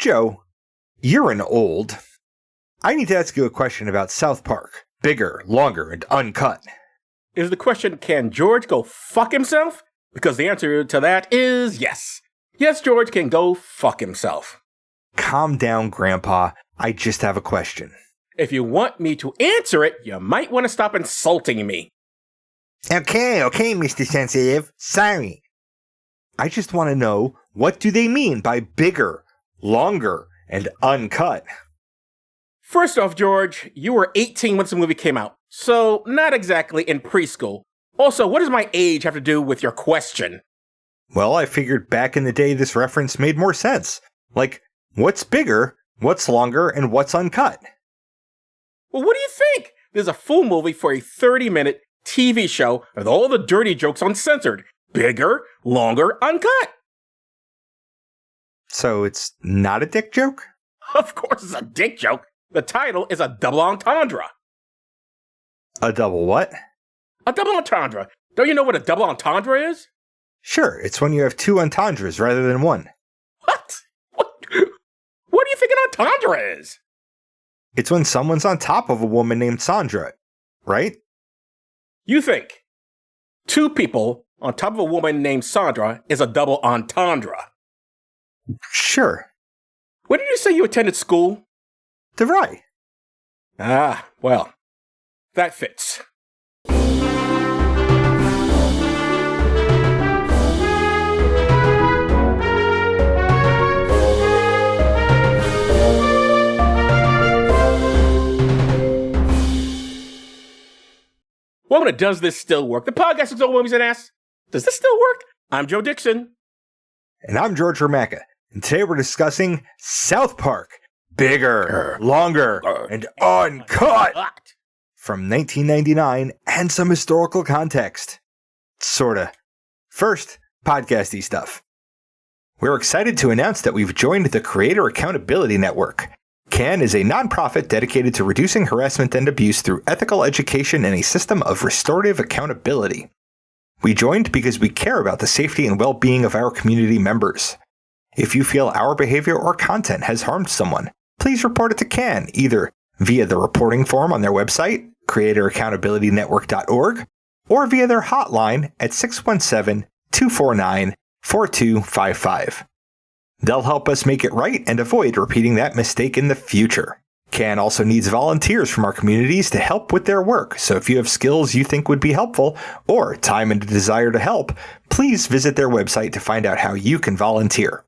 Joe, you're an old. I need to ask you a question about South Park. Bigger, longer, and uncut. Is the question, can George go fuck himself? Because the answer to that is yes. Yes, George can go fuck himself. Calm down, Grandpa. I just have a question. If you want me to answer it, you might want to stop insulting me. Okay, Mr. Sensitive. Sorry. I just want to know, what do they mean by bigger, longer, and uncut? First off, George, you were 18 when this movie came out, so not exactly in preschool. Also, what does my age have to do with your question? Well, I figured back in the day this reference made more sense. Like, what's bigger, what's longer, and what's uncut? Well, what do you think? There's a full movie for a 30-minute TV show with all the dirty jokes uncensored. Bigger, longer, uncut. So it's not a dick joke? Of course it's a dick joke. The title is a double entendre. A double what? A double entendre. Don't you know what a double entendre is? Sure, it's when you have two entendres rather than one. What? What do you think an entendre is? It's when someone's on top of a woman named Sandra, right? You think two people on top of a woman named Sandra is a double entendre? Sure. Where did you say you attended school? DeVry. Ah, well, that fits. Welcome to Does This Still Work? The podcast is all movies and ass. Does this still work? I'm Joe Dixon. And I'm George Ramacka. And today we're discussing South Park. Bigger, longer, and uncut. From 1999 and some historical context. Sorta. First, podcasty stuff. We're excited to announce that we've joined the Creator Accountability Network. CAN is a nonprofit dedicated to reducing harassment and abuse through ethical education and a system of restorative accountability. We joined because we care about the safety and well-being of our community members. If you feel our behavior or content has harmed someone, please report it to CAN either via the reporting form on their website, creatoraccountabilitynetwork.org, or via their hotline at 617-249-4255. They'll help us make it right and avoid repeating that mistake in the future. CAN also needs volunteers from our communities to help with their work, so if you have skills you think would be helpful, or time and a desire to help, please visit their website to find out how you can volunteer.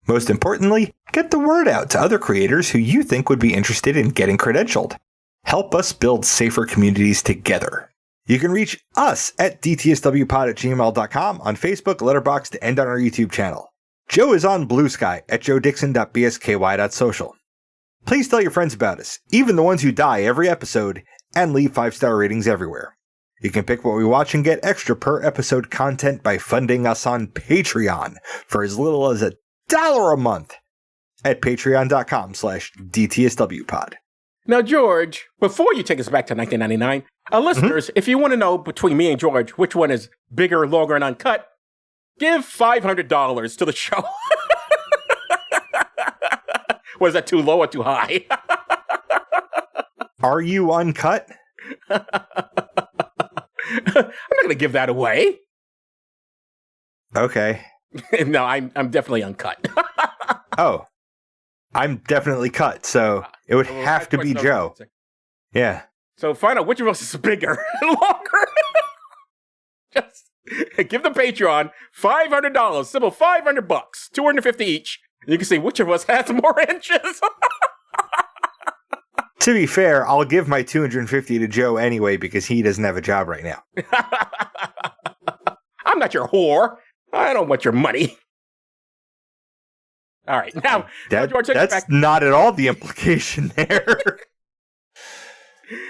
Most importantly, get the word out to other creators who you think would be interested in getting credentialed. Help us build safer communities together. You can reach us at dtswpod@gmail.com, on Facebook, Letterboxd, and on our YouTube channel. Joe is on Blue Sky at joedixon.bsky.social. Please tell your friends about us, even the ones who die every episode, and leave 5-star ratings everywhere. You can pick what we watch and get extra per episode content by funding us on Patreon for as little as $1 a month at patreon.com/dtswpod. Now, George, before you take us back to 1999, listeners, if you want to know between me and George which one is bigger, longer, and uncut, give $500 to the show. Was that too low or too high? Are you uncut? I'm not going to give that away. Okay. No, I'm definitely uncut. Oh, I'm definitely cut, so it would have to be Joe. Yeah. So find out which of us is bigger and longer. Just give the Patreon $500, simple $500, $250 each. You can see which of us has more inches. To be fair, I'll give my $250 to Joe anyway because he doesn't have a job right now. I'm not your whore. I don't want your money. All right, now George, that's not at all the implication there.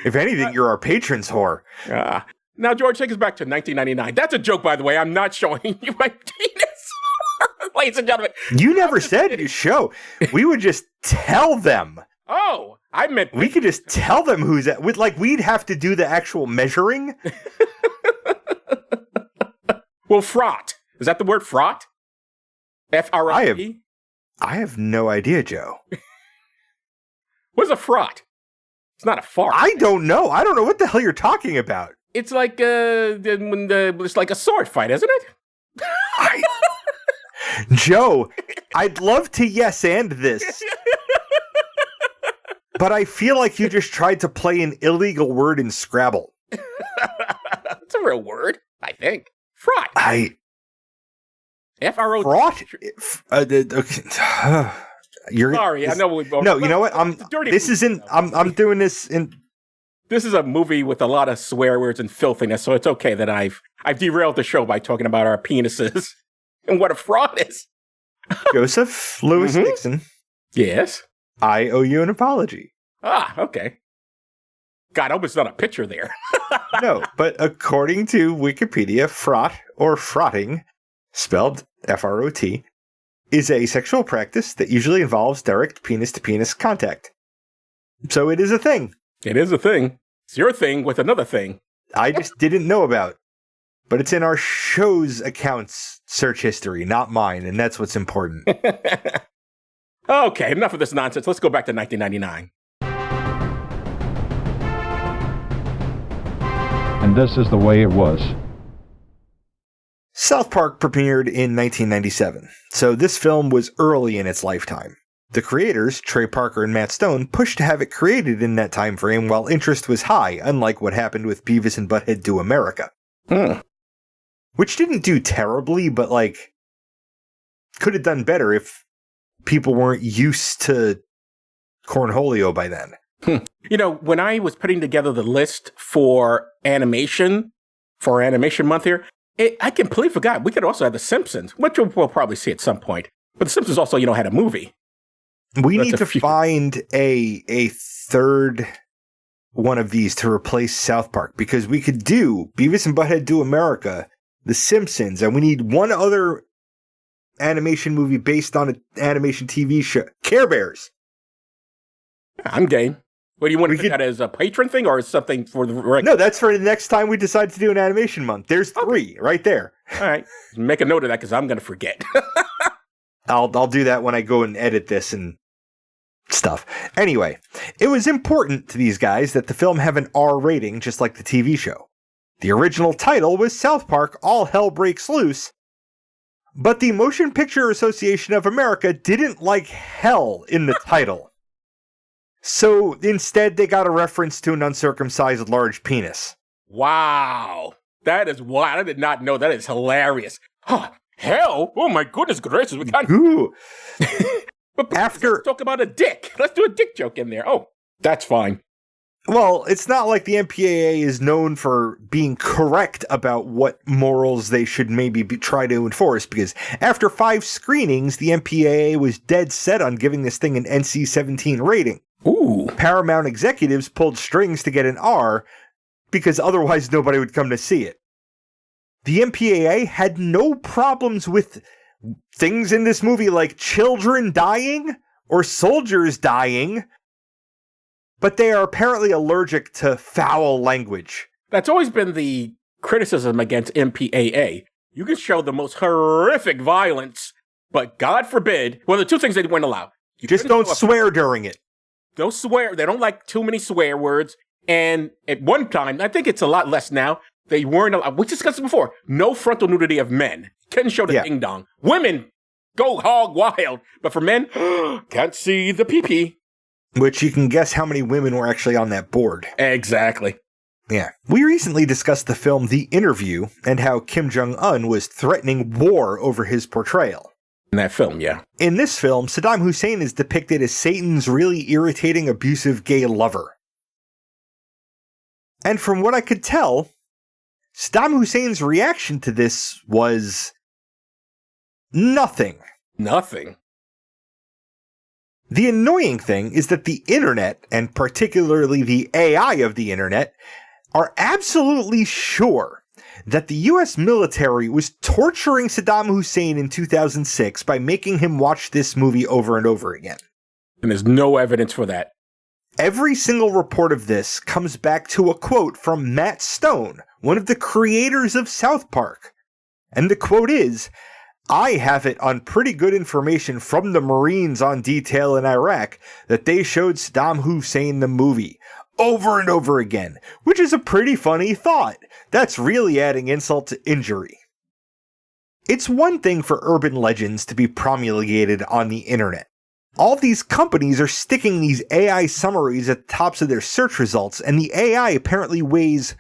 If anything, you're our patron's whore. Now, George, take us back to 1999. That's a joke, by the way. I'm not showing you my penis. Ladies and gentlemen. You never said you show. We would just tell them. Oh, I meant... We could just tell them who's at... We'd have to do the actual measuring. Well, fraught. Is that the word fraught? F-R-O-T? I have no idea, Joe. What's a frot? It's not a fart. I don't know. I don't know what the hell you're talking about. It's like it's like a sword fight, isn't it? Joe, I'd love to yes and this. But I feel like you just tried to play an illegal word in Scrabble. It's a real word, I think. Frot. F-R-O-T. Fraught? Okay. Sorry, I know we both. No, you know what? I'm doing this in. This is a movie with a lot of swear words and filthiness, so it's okay that I've derailed the show by talking about our penises and what a fraud is. Joseph Louis Nixon. Yes. I owe you an apology. Ah, okay. God, I hope it's not a picture there. No, but according to Wikipedia, fraught or frotting, spelled F-R-O-T, is a sexual practice that usually involves direct penis-to-penis contact. So it is a thing. It is a thing. It's your thing with another thing. I just didn't know about. But it's in our show's account's search history, not mine, and that's what's important. Okay, enough of this nonsense. Let's go back to 1999. And this is the way it was. South Park premiered in 1997, so this film was early in its lifetime. The creators, Trey Parker and Matt Stone, pushed to have it created in that time frame while interest was high, unlike what happened with Beavis and Butthead Do America. Which didn't do terribly, but could have done better if people weren't used to cornholio by then. You know, when I was putting together the list for animation month here, I completely forgot. We could also have The Simpsons, which we'll probably see at some point. But The Simpsons also, had a movie. We need to find a third one of these to replace South Park, because we could do Beavis and Butthead Do America, The Simpsons, and we need one other animation movie based on an animation TV show. Care Bears. I'm game. What do you want to put that as a patron thing or as something for the right? No, that's for the next time we decide to do an animation month. There's 3 right there. All right. Make a note of that because I'm going to forget. I'll do that when I go and edit this and stuff. Anyway, it was important to these guys that the film have an R rating just like the TV show. The original title was South Park All Hell Breaks Loose, but the Motion Picture Association of America didn't like hell in the title. So instead, they got a reference to an uncircumcised large penis. Wow. That is wild. I did not know. That is hilarious. Huh. Hell? Oh my goodness gracious. We got Ooh. But let's talk about a dick. Let's do a dick joke in there. Oh, that's fine. Well, it's not like the MPAA is known for being correct about what morals they should maybe try to enforce, because after 5 screenings, the MPAA was dead set on giving this thing an NC-17 rating. Ooh. Paramount executives pulled strings to get an R because otherwise nobody would come to see it. The MPAA had no problems with things in this movie like children dying or soldiers dying, but they are apparently allergic to foul language. That's always been the criticism against MPAA. You can show the most horrific violence, but God forbid, well, the 2 things they wouldn't allow. You just don't swear during it. Don't swear. They don't like too many swear words. And at one time, I think it's a lot less now, they weren't allowed. We discussed it before. No frontal nudity of men. Couldn't show the ding dong. Women go hog wild. But for men, can't see the pee-pee. Which you can guess how many women were actually on that board. Exactly. Yeah. We recently discussed the film The Interview and how Kim Jong-un was threatening war over his portrayal. In that film, yeah. In this film, Saddam Hussein is depicted as Satan's really irritating, abusive gay lover. And from what I could tell, Saddam Hussein's reaction to this was nothing. Nothing. The annoying thing is that the internet, and particularly the AI of the internet, are absolutely sure that the US military was torturing Saddam Hussein in 2006 by making him watch this movie over and over again. And there's no evidence for that. Every single report of this comes back to a quote from Matt Stone, one of the creators of South Park. And the quote is, I have it on pretty good information from the Marines on detail in Iraq that they showed Saddam Hussein the movie over and over again, which is a pretty funny thought. That's really adding insult to injury. It's one thing for urban legends to be promulgated on the internet. All these companies are sticking these AI summaries at the tops of their search results, and the AI apparently weighs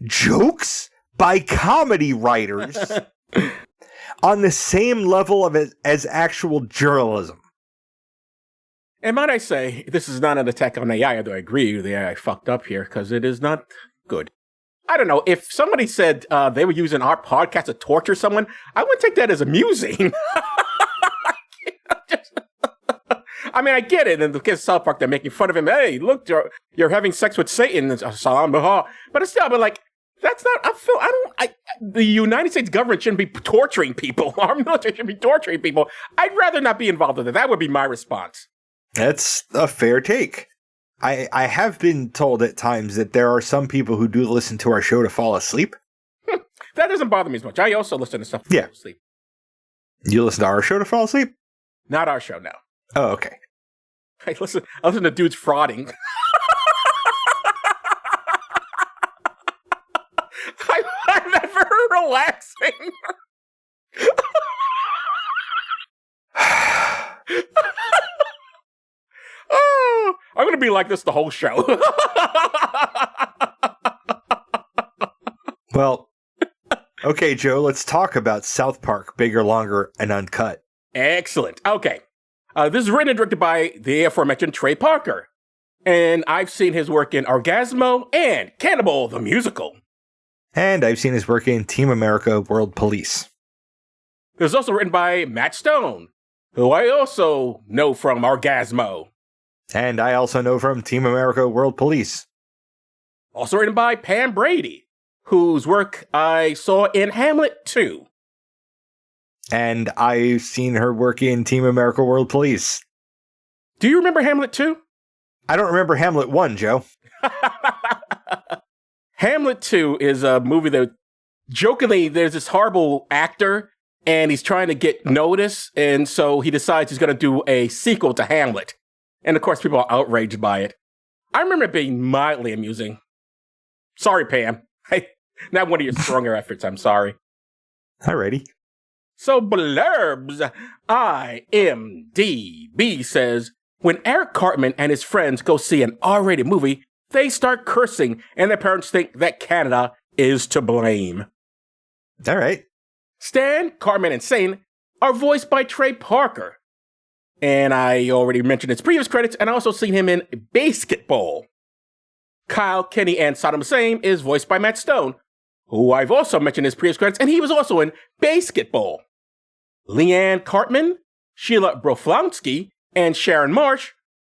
jokes by comedy writers on the same level of it as actual journalism. And might I say, this is not an attack on AI, although I agree the AI fucked up here, because it is not good. I don't know, if somebody said they were using our podcast to torture someone, I would take that as amusing. I mean, I get it. In the kids of South Park, they're making fun of him. Hey, look, you're having sex with Satan. But it's still, but like, that's not, the United States government shouldn't be torturing people. Our military shouldn't be torturing people. I'd rather not be involved in that. That would be my response. That's a fair take. I have been told at times that there are some people who do listen to our show to fall asleep. That doesn't bother me as much. I also listen to stuff to fall asleep. You listen to our show to fall asleep? Not our show, no. Oh, okay. I listen to dudes frauding. I find that very relaxing. Oh, I'm going to be like this the whole show. Well, okay, Joe, let's talk about South Park, Bigger, Longer, and Uncut. Excellent. Okay. This is written and directed by the aforementioned Trey Parker. And I've seen his work in Orgasmo and Cannibal the Musical. And I've seen his work in Team America World Police. It was also written by Matt Stone, who I also know from Orgasmo. And I also know from Team America World Police. Also written by Pam Brady, whose work I saw in Hamlet 2. And I've seen her work in Team America World Police. Do you remember Hamlet 2? I don't remember Hamlet 1, Joe. Hamlet 2 is a movie that, jokingly, there's this horrible actor, and he's trying to get notice, and so he decides he's going to do a sequel to Hamlet. And of course, people are outraged by it. I remember it being mildly amusing. Sorry, Pam. Not one of your stronger efforts, I'm sorry. Alrighty. So blurbs, IMDb says, when Eric Cartman and his friends go see an R-rated movie, they start cursing and their parents think that Canada is to blame. All right. Stan, Cartman, and Sane are voiced by Trey Parker. And I already mentioned his previous credits, and I also seen him in Basketball. Kyle, Kenny, and Saddam Hussein is voiced by Matt Stone, who I've also mentioned his previous credits, and he was also in Basketball. Leanne Cartman, Sheila Broflansky, and Sharon Marsh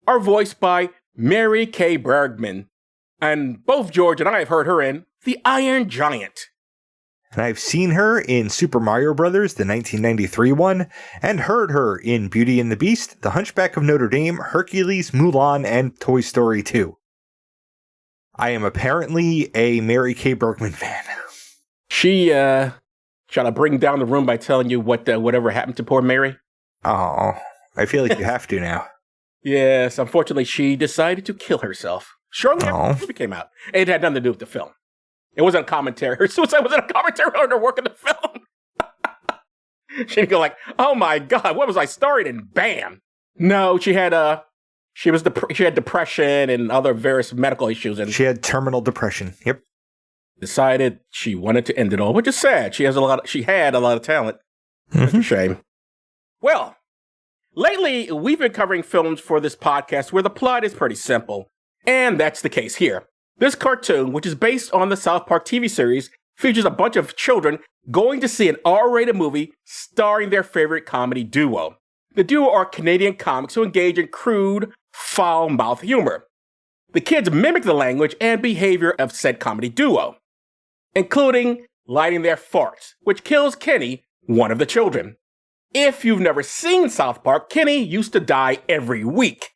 are voiced by Mary Kay Bergman. And both George and I have heard her in The Iron Giant. And I've seen her in Super Mario Bros., the 1993 one, and heard her in Beauty and the Beast, The Hunchback of Notre Dame, Hercules, Mulan, and Toy Story 2. I am apparently a Mary Kay Bergman fan. She, shall I bring down the room by telling you whatever happened to poor Mary? Oh, I feel like you have to now. Yes, unfortunately, she decided to kill herself shortly after the movie came out. It had nothing to do with the film. It wasn't a commentary. Her suicide wasn't a commentary on her work in the film. She'd go like, "Oh my God, what was I starring in?" Bam. No, she had she had depression and other various medical issues, and she had terminal depression. Yep. Decided she wanted to end it all, which is sad. She had a lot of talent. That's a shame. Well, lately we've been covering films for this podcast where the plot is pretty simple, and that's the case here. This cartoon, which is based on the South Park TV series, features a bunch of children going to see an R-rated movie starring their favorite comedy duo. The duo are Canadian comics who engage in crude, foul-mouthed humor. The kids mimic the language and behavior of said comedy duo, including lighting their farts, which kills Kenny, one of the children. If you've never seen South Park, Kenny used to die every week.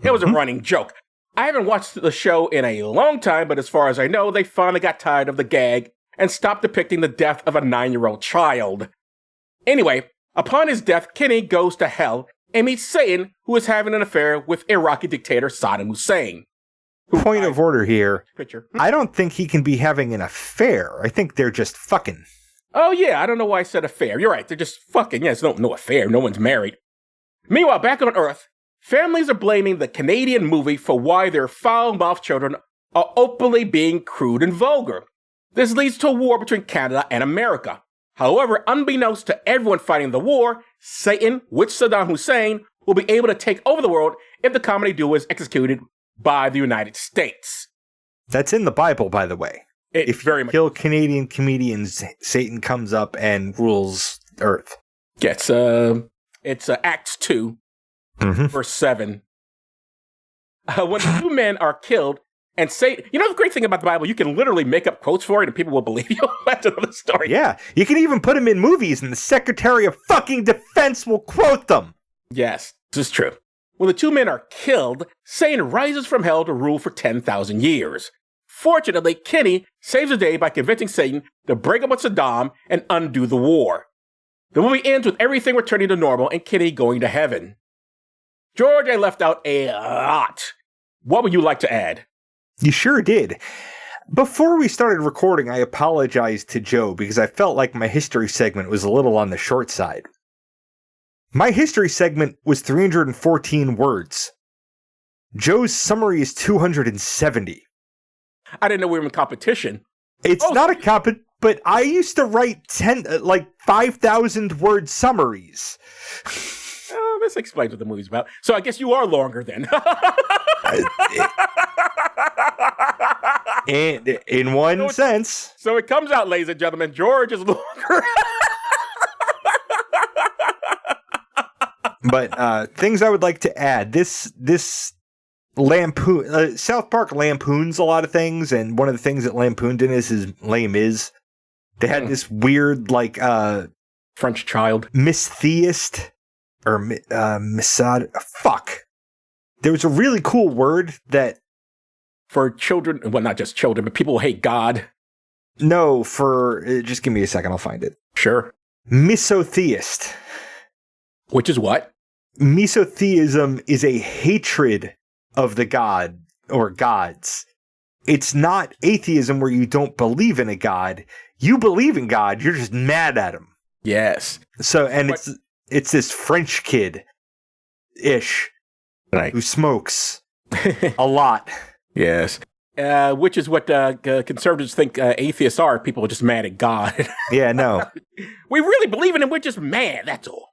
It was a running joke. I haven't watched the show in a long time, but as far as I know, they finally got tired of the gag and stopped depicting the death of a 9-year-old child. Anyway, upon his death, Kenny goes to hell and meets Satan, who is having an affair with Iraqi dictator Saddam Hussein. Point of order here. Picture. I don't think he can be having an affair. I think they're just fucking. Oh, yeah, I don't know why I said affair. You're right, they're just fucking. Yeah, it's no affair. No one's married. Meanwhile, back on Earth, families are blaming the Canadian movie for why their foul-mouthed children are openly being crude and vulgar. This leads to a war between Canada and America. However, unbeknownst to everyone fighting the war, Satan, with Saddam Hussein, will be able to take over the world if the comedy duo is executed by the United States. That's in the Bible, by the way. If very you much kill Canadian comedians, Satan comes up and rules Earth. Yeah, it's Acts 2, verse 7. When the two men are killed, and Satan, you know the great thing about the Bible, you can literally make up quotes for it and people will believe you. That's another story. Yeah, you can even put them in movies and the Secretary of fucking Defense will quote them. Yes, this is true. When the two men are killed, Satan rises from hell to rule for 10,000 years. Fortunately, Kenny saves the day by convincing Satan to break up with Saddam and undo the war. The movie ends with everything returning to normal and Kenny going to heaven. George, I left out a lot. What would you like to add? You sure did. Before we started recording, I apologized to Joe because I felt like my history segment was a little on the short side. My history segment was 314 words. Joe's summary is 270. I didn't know we were in competition. It's not a but I used to write 5,000 word summaries. This explains what the movie's about. So I guess you are longer then. And in one sense. So it comes out, ladies and gentlemen, George is longer. But things I would like to add. This lampoon, South Park lampoons a lot of things, and one of the things that lampooned in is Les Mis. They had this weird, French child. mistheist, or misod. Fuck. There was a really cool word that... For children, well, not just children, but people who hate God. No, just give me a second, I'll find it. Sure. Misotheist. Which is what? Misotheism is a hatred of the god or gods. It's not atheism where you don't believe in a god. You believe in God, you're just mad at him. Yes. So, and it's this French kid-ish right. who smokes a lot. Yes. Which is what conservatives think atheists are. People are just mad at God. Yeah, no. We really believe in him. We're just mad. That's all.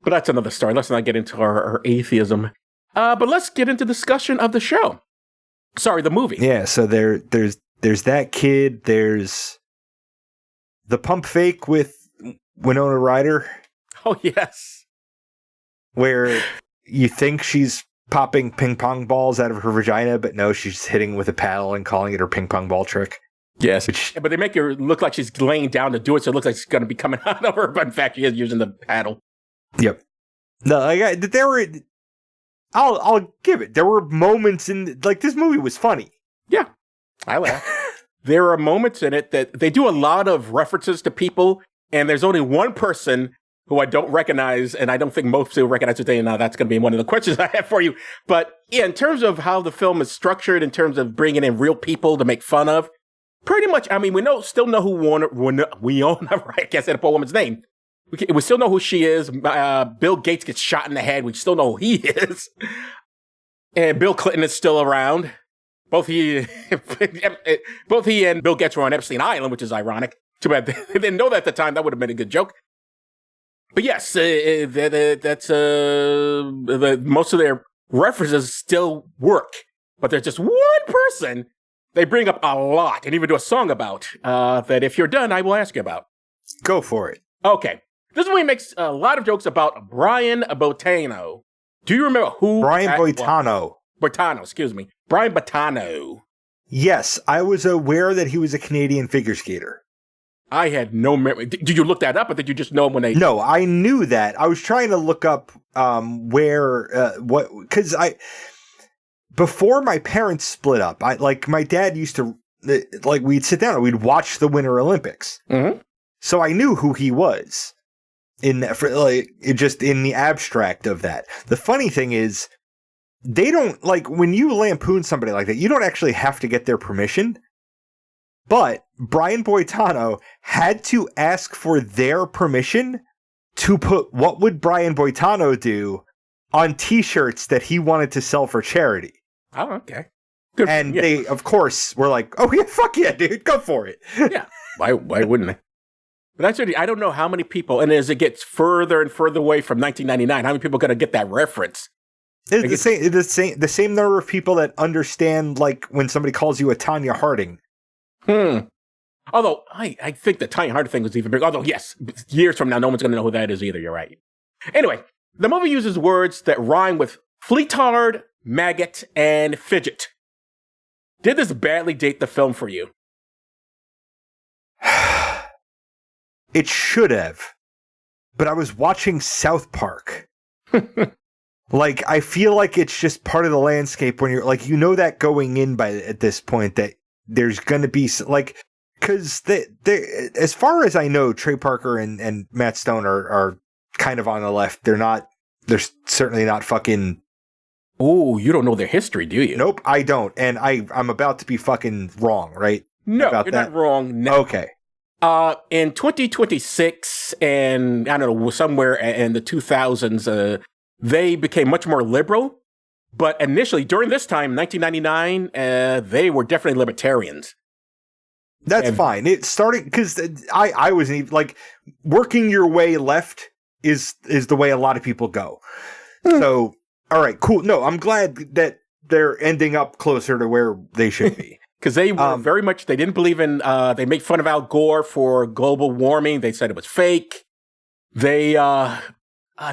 But that's another story. Let's not get into our atheism. But let's get into discussion of the show. Sorry, the movie. Yeah, so there's that kid. There's the pump fake with Winona Ryder. Oh, yes. Where you think she's popping ping pong balls out of her vagina, but no, she's hitting with a paddle and calling it her ping pong ball trick. Yes, but they make her look like she's laying down to do it, so it looks like it's going to be coming out of her, but in fact, she is using the paddle. Yep. No, there were... I'll give it. There were moments in... this movie was funny. Yeah, I laugh. There are moments in it that they do a lot of references to people, and there's only one person who I don't recognize, and I don't think most people recognize today. Now, that's going to be one of the questions I have for you. But yeah, in terms of how the film is structured, in terms of bringing in real people to make fun of, pretty much, I mean, we still know who we all know, right? I can't say the poor woman's name. We still know who she is. Bill Gates gets shot in the head. We still know who he is. And Bill Clinton is still around. Both he and Bill Gates were on Epstein Island, which is ironic. Too bad they didn't know that at the time. That would have been a good joke. But yes, that's most of their references still work. But there's just one person they bring up a lot and even do a song about that if you're done, I will ask you about. Go for it. Okay. This movie makes a lot of jokes about Brian Boitano. Do you remember who? Brian Boitano. Boitano, excuse me. Brian Boitano. Yes, I was aware that he was a Canadian figure skater. I had no memory. Did you look that up, or did you just know when they... No, I knew that. I was trying to look up before my parents split up, my dad used to, we'd sit down and we'd watch the Winter Olympics. Mm-hmm. So I knew who he was. in just in the abstract of that. The funny thing is, they don't, like, when you lampoon somebody like that, you don't actually have to get their permission. But Brian Boitano had to ask for their permission to put "What Would Brian Boitano Do" on t-shirts that he wanted to sell for charity. Oh, okay. Good. And they, of course, were like, "Oh yeah, fuck yeah, dude, go for it." Yeah. Why wouldn't they? But that's really, I don't know how many people, and as it gets further and further away from 1999, how many people are going to get that reference? It's the same number of people that understand, like, when somebody calls you a Tanya Harding. Although, I think the Tanya Harding thing was even bigger. Although, yes, years from now, no one's going to know who that is either. You're right. Anyway, the movie uses words that rhyme with fleetard, maggot, and fidget. Did this badly date the film for you? It should have. But I was watching South Park. Like, I feel like it's just part of the landscape when you're, like, you know that going in at this point that there's going to be, like, because as far as I know, Trey Parker and Matt Stone are kind of on the left. They're certainly not fucking... Oh, you don't know their history, do you? Nope, I don't. And I'm about to be fucking wrong, right? No, you're not wrong. No. Okay. In 2026 and, I don't know, somewhere in the 2000s, they became much more liberal. But initially, during this time, 1999, they were definitely libertarians. That's fine. It started because I wasn't even, like, working your way left is the way a lot of people go. So, all right, cool. No, I'm glad that they're ending up closer to where they should be. Because they were very much, they didn't believe in, they made fun of Al Gore for global warming. They said it was fake. They, I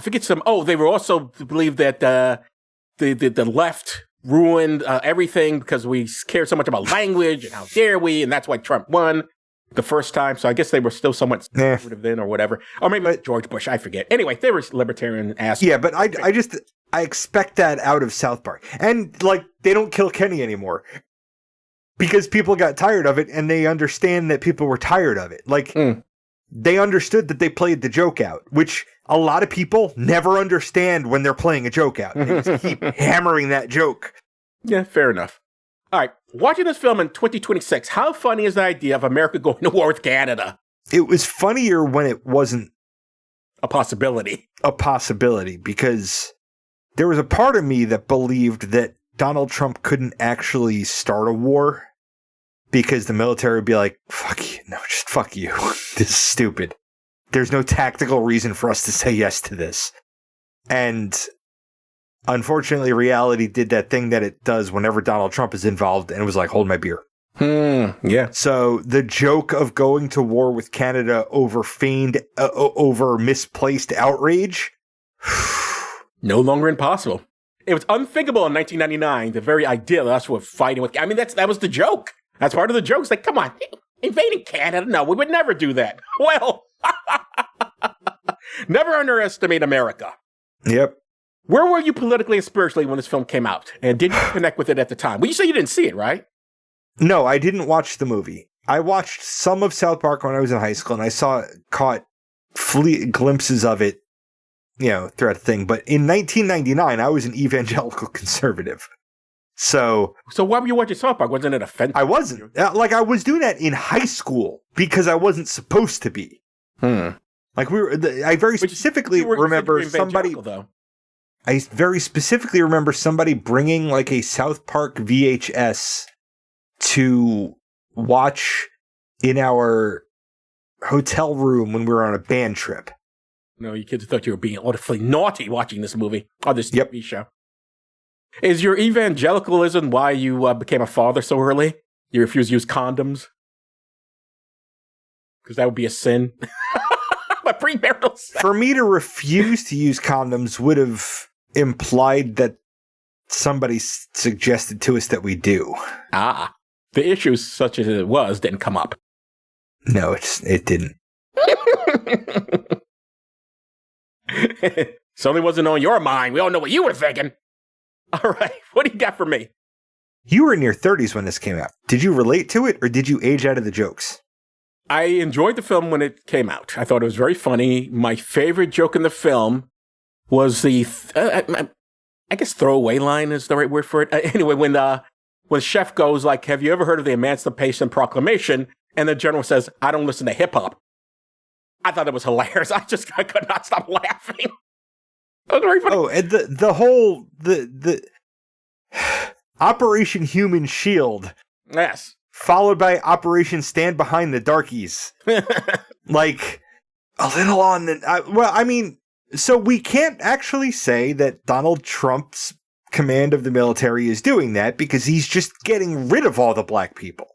forget they were also believed that the left ruined everything because we cared so much about language and how dare we, and that's why Trump won the first time. So I guess they were still somewhat conservative then or whatever. Or maybe George Bush, I forget. Anyway, they were libertarian ass. Yeah, but I expect that out of South Park. And, like, they don't kill Kenny anymore. Because people got tired of it, and they understand that people were tired of it. Like, they understood that they played the joke out, which a lot of people never understand when they're playing a joke out. They just keep hammering that joke. Yeah, fair enough. All right, watching this film in 2026, how funny is the idea of America going to war with Canada? It was funnier when it wasn't a possibility. Because there was a part of me that believed that Donald Trump couldn't actually start a war because the military would be like, fuck you. No, just fuck you. This is stupid. There's no tactical reason for us to say yes to this. And unfortunately, reality did that thing that it does whenever Donald Trump is involved, and it was like, hold my beer. Yeah. So the joke of going to war with Canada over over misplaced outrage, no longer impossible. It was unthinkable in 1999. The very idea that us were fighting with. I mean, that was the joke. That's part of the joke. It's like, come on, invading Canada? No, we would never do that. Well, never underestimate America. Yep. Where were you politically and spiritually when this film came out? And did you connect with it at the time? Well, you say you didn't see it, right? No, I didn't watch the movie. I watched some of South Park when I was in high school, and I caught glimpses of it, throughout the thing. But in 1999, I was an evangelical conservative. So why were you watching South Park? Wasn't it offensive? I wasn't. Like, I was doing that in high school because I wasn't supposed to be. Like, I very specifically remember somebody... Though. I very specifically remember somebody bringing, like, a South Park VHS to watch in our hotel room when we were on a band trip. No, you kids thought you were being awfully naughty watching this movie or this TV show. Is your evangelicalism why you became a father so early? You refuse to use condoms? Because that would be a sin. A premarital sex. For me to refuse to use condoms would have implied that somebody suggested to us that we do. The issues, such as it was, didn't come up. No, it didn't. Certainly wasn't on your mind. We all know what you were thinking. All right, what do you got for me? You were in your 30s when this came out. Did you relate to it, or did you age out of the jokes? I enjoyed the film when it came out. I thought it was very funny. My favorite joke in the film was the, I guess throwaway line is the right word for it. Anyway, when Chef goes like, have you ever heard of the Emancipation Proclamation? And the general says, I don't listen to hip hop. I thought it was hilarious. I could not stop laughing. That was very funny. Oh, and the whole Operation Human Shield. Yes. Followed by Operation Stand Behind the Darkies. Like, a little on the... so we can't actually say that Donald Trump's command of the military is doing that because he's just getting rid of all the black people.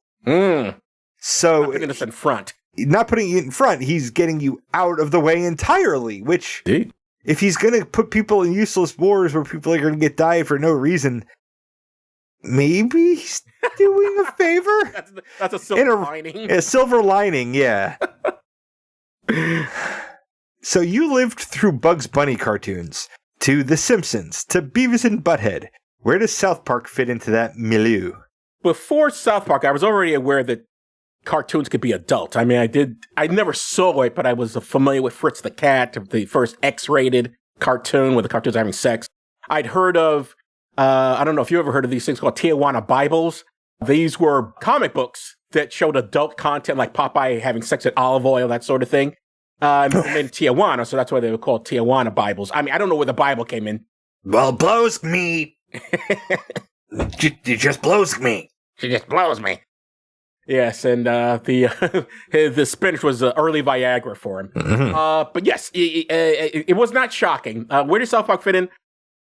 So... Not putting this in front. Not putting it in front, he's getting you out of the way entirely, which... Indeed. If he's going to put people in useless wars where people are going to get died for no reason... Maybe he's doing a favor? That's a silver lining. A silver lining, yeah. So you lived through Bugs Bunny cartoons, to The Simpsons, to Beavis and Butthead. Where does South Park fit into that milieu? Before South Park, I was already aware that cartoons could be adult. I mean, I never saw it, but I was familiar with Fritz the Cat, the first X-rated cartoon where the cartoons are having sex. I'd heard of... I don't know if you ever heard of these things called Tijuana Bibles. These were comic books that showed adult content like Popeye having sex with olive oil, that sort of thing. And they made Tijuana, so that's why they were called Tijuana Bibles. I mean, I don't know where the Bible came in. Well, blows me. It just blows me. She just blows me. Yes, and the spinach was early Viagra for him. Mm-hmm. But yes, it was not shocking. Where does South Park fit in?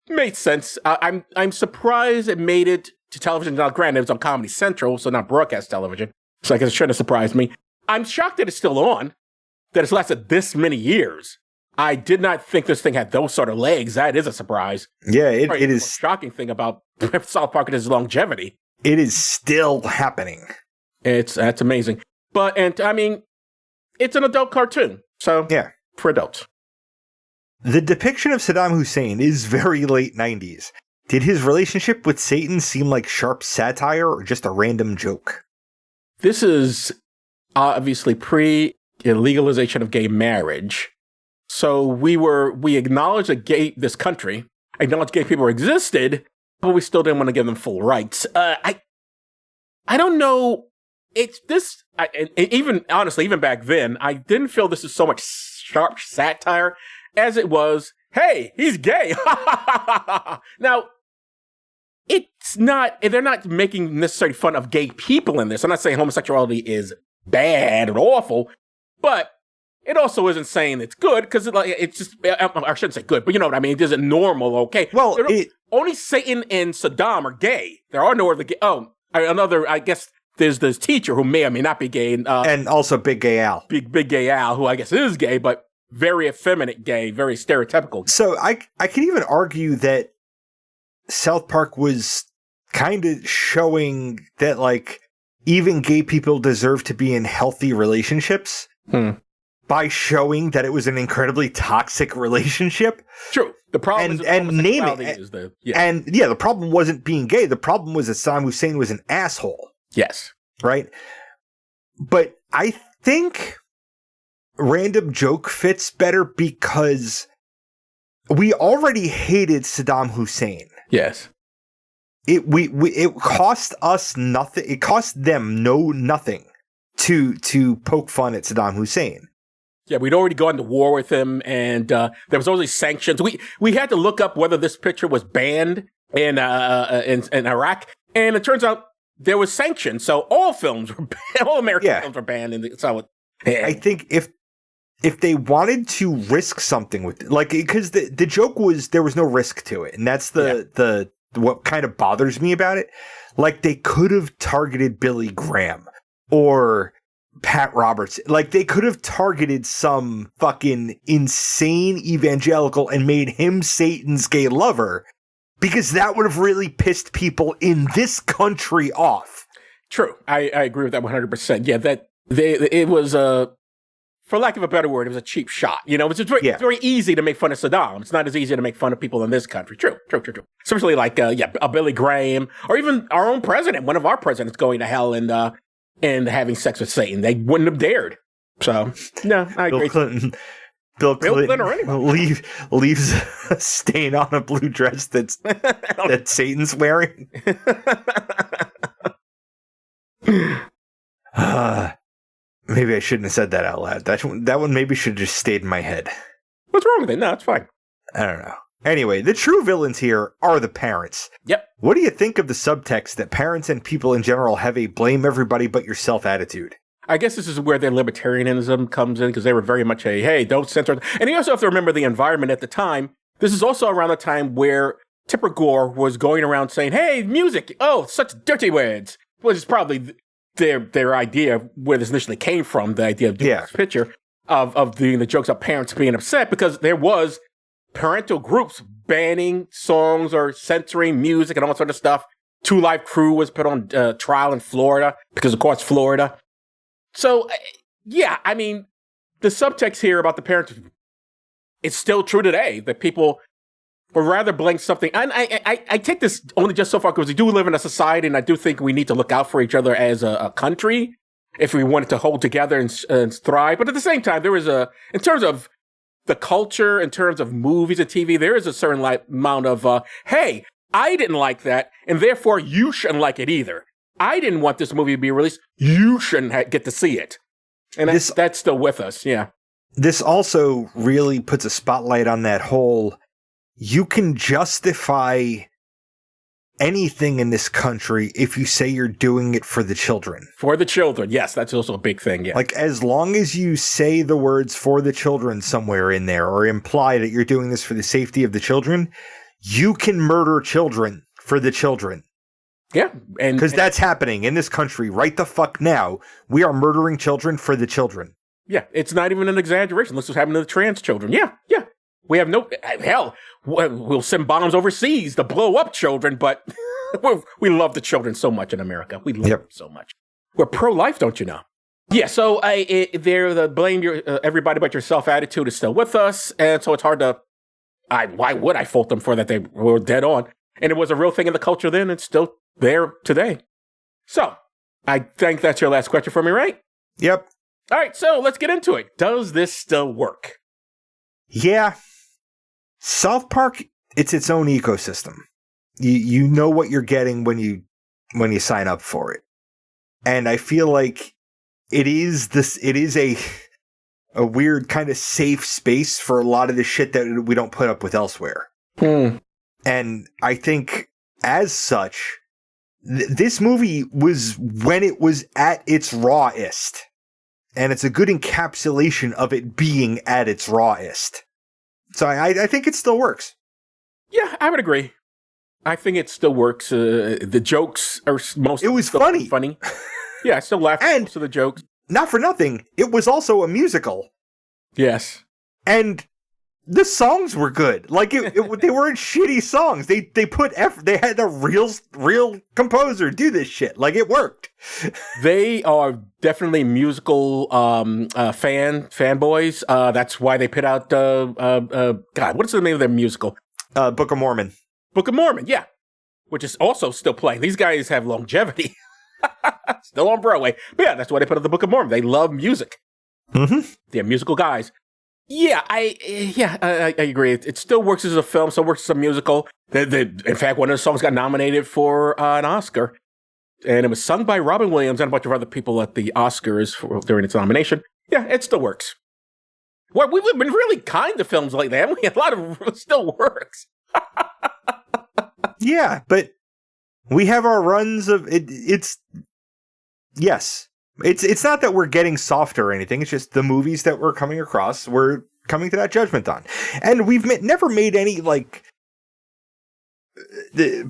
Made sense. I'm surprised it made it to television. Now, granted, it was on Comedy Central, so not broadcast television. So I guess it shouldn't have surprised me. I'm shocked that it's still on, that it's lasted this many years. I did not think this thing had those sort of legs. That is a surprise. Yeah, it is. The shocking thing about South Park is longevity. It is still happening. That's amazing. It's an adult cartoon. So, yeah, for adults. The depiction of Saddam Hussein is very late 90s. Did his relationship with Satan seem like sharp satire or just a random joke? This is obviously pre-legalization of gay marriage. So we acknowledged that this country acknowledged gay people existed, but we still didn't want to give them full rights. I don't know. Even back then, I didn't feel this is so much sharp satire as it was, hey, he's gay. Now, it's not, they're not making necessarily fun of gay people in this. I'm not saying homosexuality is bad and awful, but it also isn't saying it's good, because it's just, I shouldn't say good, but you know what I mean? It isn't normal, okay? Well, only Satan and Saddam are gay. There are no other gay. I guess there's this teacher who may or may not be gay. And also Big Gay Al. Big Gay Al, who I guess is gay, but very effeminate gay, very stereotypical. So I could even argue that South Park was kind of showing that, like, even gay people deserve to be in healthy relationships by showing that it was an incredibly toxic relationship. True. The problem the problem wasn't being gay. The problem was that Saddam Hussein was an asshole. Yes. Right? But I think random joke fits better because we already hated Saddam Hussein. Yes. It cost us nothing. It cost them nothing to poke fun at Saddam Hussein. Yeah, we'd already gone to war with him, and there was always sanctions. We had to look up whether this picture was banned in Iraq, and it turns out there was sanctions. So all films were banned, all American films were banned. I think if they wanted to risk something with it, like, because the joke was there was no risk to it, and that's the what kind of bothers me about it. Like, they could have targeted Billy Graham or Pat Roberts. Like, they could have targeted some fucking insane evangelical and made him Satan's gay lover, because that would have really pissed people in this country off. True. I agree with that 100%. Yeah, it was for lack of a better word, it was a cheap shot. You know, it's very easy to make fun of Saddam. It's not as easy to make fun of people in this country. True. Especially like, a Billy Graham, or even our own president, one of our presidents going to hell, and and having sex with Satan. They wouldn't have dared. So, no, I agree. Bill Clinton or anybody. leaves a stain on a blue dress that Satan's wearing. Maybe I shouldn't have said that out loud. That one maybe should have just stayed in my head. What's wrong with it? No, it's fine. I don't know. Anyway, the true villains here are the parents. Yep. What do you think of the subtext that parents and people in general have a blame everybody but yourself attitude? I guess this is where their libertarianism comes in, because they were very much a, hey, don't censor. And you also have to remember the environment at the time. This is also around the time where Tipper Gore was going around saying, hey, music, oh, such dirty words, which is probably their idea where this initially came from, the idea of doing this picture of doing the jokes of parents being upset, because there was parental groups banning songs or censoring music and all that sort of stuff. Two Live Crew was put on trial in Florida because, of course, Florida. So, yeah, I mean, the subtext here about the parents, it's still true today that people would rather blame something. And I take this only just so far because we do live in a society, and I do think we need to look out for each other as a country if we wanted to hold together and thrive. But at the same time, there is in terms of the culture, in terms of movies and TV, there is a certain amount of, hey, I didn't like that, and therefore you shouldn't like it either. I didn't want this movie to be released. You shouldn't get to see it. And that's still with us, yeah. This also really puts a spotlight on that whole, you can justify anything in this country if you say you're doing it for the children. For the children, yes, that's also a big thing, yeah. Like, as long as you say the words for the children somewhere in there, or imply that you're doing this for the safety of the children, you can murder children for the children. Yeah. Because that's happening in this country right the fuck now. We are murdering children for the children. Yeah, it's not even an exaggeration. Look what's happening to the trans children. Yeah. We have hell, we'll send bombs overseas to blow up children, but we love the children so much in America. We love them so much. We're pro-life, don't you know? Yeah, so the blame everybody but yourself attitude is still with us, and so it's hard to, why would I fault them for that? They were dead on. And it was a real thing in the culture then, it's still there today. So, I think that's your last question for me, right? Yep. All right, so let's get into it. Does this still work? Yeah. South Park, it's its own ecosystem. You know what you're getting when you sign up for it. And I feel like it is a weird kind of safe space for a lot of the shit that we don't put up with elsewhere. And I think as such, this movie was when it was at its rawest. And it's a good encapsulation of it being at its rawest. So I think it still works. Yeah, I would agree. I think it still works. The jokes are most. It was funny. Yeah, I still laugh at most of the jokes. Not for nothing, it was also a musical. Yes. And the songs were good. Like they weren't shitty songs. They put effort. They had a real composer do this shit. Like it worked. They are definitely musical fanboys. That's why they put out God, what is the name of their musical? Book of Mormon. Book of Mormon, yeah. Which is also still playing. These guys have longevity. Still on Broadway. But yeah, that's why they put out the Book of Mormon. They love music. Mm-hmm. They're musical guys. Yeah, I agree. It still works as a film, still works as a musical. In fact, one of the songs got nominated for an Oscar, and it was sung by Robin Williams and a bunch of other people at the Oscars during its nomination. Yeah, it still works. Well, we've been really kind to films like that, haven't we? A lot of it still works. Yeah, but we have our runs of it. Yes. It's not that we're getting softer or anything. It's just the movies that we're coming across, we're coming to that judgment on. And we've never made any,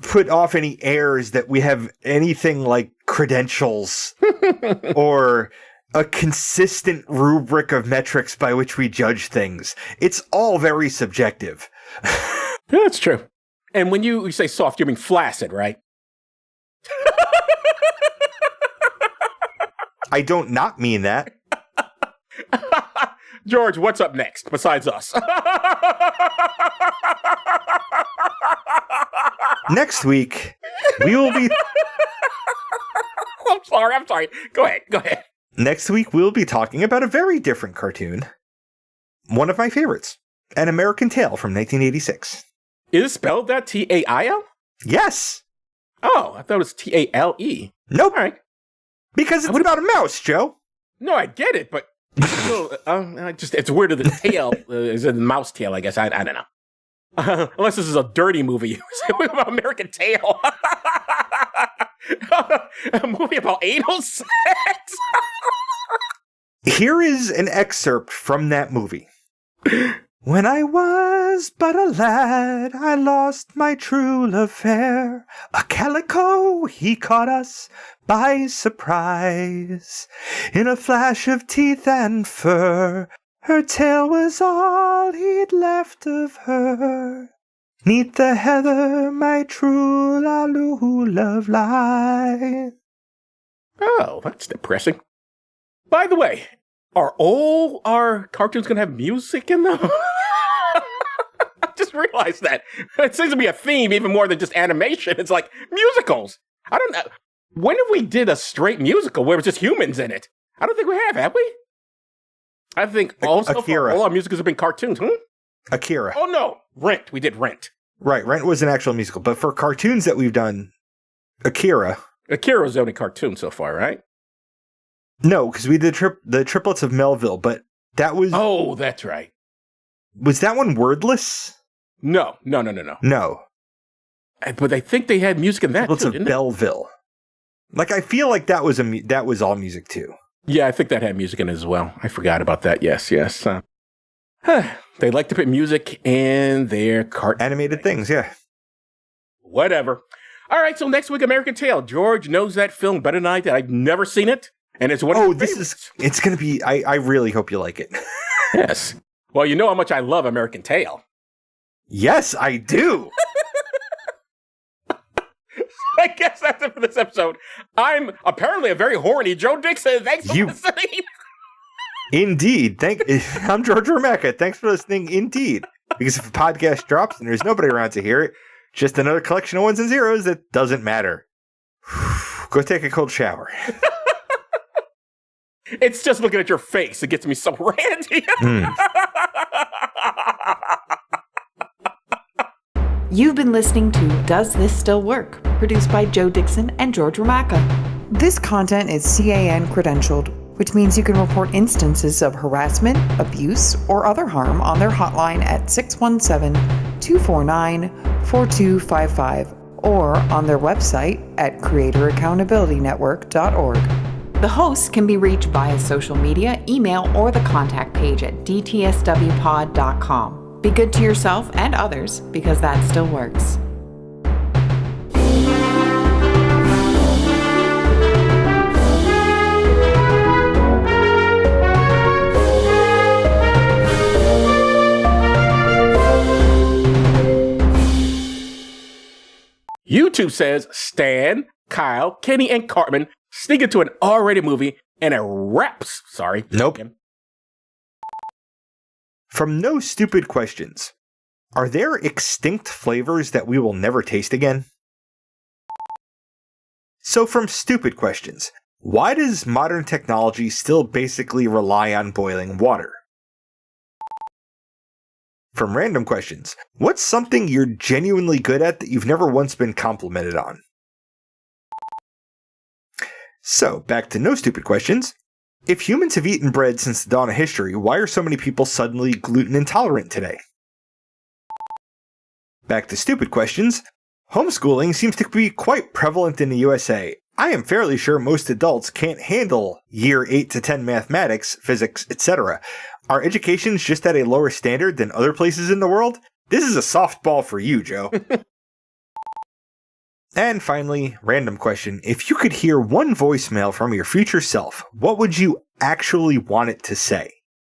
put off any airs that we have anything like credentials or a consistent rubric of metrics by which we judge things. It's all very subjective. Yeah, that's true. And when you say soft, you mean flaccid, right? I don't not mean that. George, what's up next besides us? Next week, we will be... I'm sorry. Go ahead. Next week, we'll be talking about a very different cartoon. One of my favorites, An American Tail from 1986. Is it spelled that Tail? Yes. Oh, I thought it was Tale. Nope. All right. Because it's about a mouse, Joe. No, I get it, but still, it's weird that the tail is a mouse tail, I guess. I don't know. Unless this is a dirty movie. About American Tail. A movie about anal sex. Here is an excerpt from that movie. When I was but a lad, I lost my true love fair. A calico, he caught us by surprise. In a flash of teeth and fur, her tail was all he'd left of her. 'Neath the heather, my true love lies. Oh, that's depressing. By the way, are all our cartoons going to have music in them? I just realized that. It seems to be a theme even more than just animation. It's like musicals. I don't know. When have we did a straight musical where it's just humans in it? I don't think we have we? I think also all our musicals have been cartoons, Akira. Oh, no. Rent. We did Rent. Right, Rent was an actual musical. But for cartoons that we've done, Akira. Akira was the only cartoon so far, right? No, because we did the Triplets of Melville, but that was... Oh, that's right. Was that one wordless? No. No. But I think they had music in that, Triplets too, of Belleville. Like, I feel like that was all music, too. Yeah, I think that had music in it as well. I forgot about that. Yes. They like to put music in their animated things, yeah. Whatever. All right, so next week, American Tail. George knows that film better than I did. I've never seen it, and it's one of my favorites. It's going to be, I really hope you like it. Yes. Well, you know how much I love American Tail. Yes, I do. I guess that's it for this episode. I'm apparently a very horny Joe Dixon. Thanks for listening. Indeed. I'm George Romeka. Thanks for listening. Indeed. Because if a podcast drops and there's nobody around to hear it, just another collection of ones and zeros that doesn't matter. Go take a cold shower. It's just looking at your face. It gets me so ranty. You've been listening to Does This Still Work? Produced by Joe Dixon and George Romaka. This content is CAN credentialed, which means you can report instances of harassment, abuse, or other harm on their hotline at 617-249-4255 or on their website at creatoraccountabilitynetwork.org. The hosts can be reached via social media, email, or the contact page at dtswpod.com. Be good to yourself and others, because that still works. YouTube says Stan, Kyle, Kenny, and Cartman sneak into an R-rated movie and it wraps. Sorry. Nope. From No Stupid Questions. Are there extinct flavors that we will never taste again? So from Stupid Questions. Why does modern technology still basically rely on boiling water? From Random Questions. What's something you're genuinely good at that you've never once been complimented on? So, back to No Stupid Questions. If humans have eaten bread since the dawn of history, why are so many people suddenly gluten intolerant today? Back to Stupid Questions. Homeschooling seems to be quite prevalent in the USA. I am fairly sure most adults can't handle year 8 to 10 mathematics, physics, etc. Our education's just at a lower standard than other places in the world? This is a softball for you, Joe. And finally, random question. If you could hear one voicemail from your future self, what would you actually want it to say?